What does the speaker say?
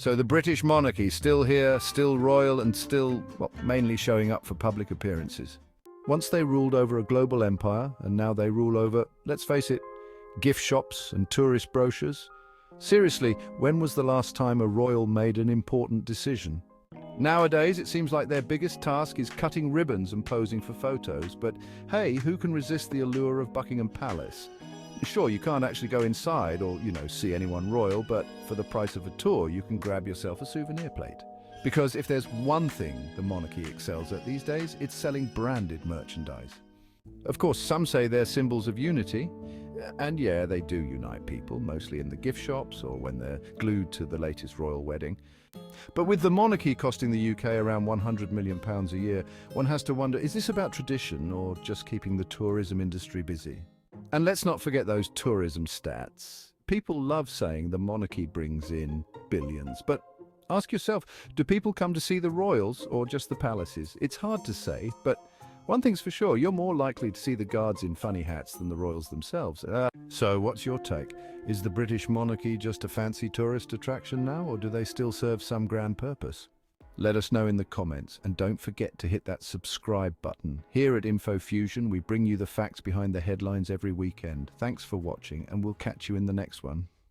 So the British monarchy, still here, still royal, and still, well, mainly showing up for public appearances. Once they ruled over a global empire, and now they rule over, let's face it, gift shops and tourist brochures. Seriously, when was the last time a royal made an important decision? Nowadays, it seems like their biggest task is cutting ribbons and posing for photos, but hey, who can resist the allure of Buckingham Palace? Sure, you can't actually go inside or, see anyone royal, but for the price of a tour, you can grab yourself a souvenir plate. Because if there's one thing the monarchy excels at these days, it's selling branded merchandise. Of course, some say they're symbols of unity, and yeah, they do unite people, mostly in the gift shops or when they're glued to the latest royal wedding. But with the monarchy costing the UK around £100 million a year, one has to wonder, is this about tradition or just keeping the tourism industry busy? And let's not forget those tourism stats. People love saying the monarchy brings in billions, but ask yourself, do people come to see the royals or just the palaces? It's hard to say, but one thing's for sure, you're more likely to see the guards in funny hats than the royals themselves. So what's your take? Is the British monarchy just a fancy tourist attraction now, or do they still serve some grand purpose? Let us know in the comments, and don't forget to hit that subscribe button. Here at InfoFusion, we bring you the facts behind the headlines every weekend. Thanks for watching, and we'll catch you in the next one.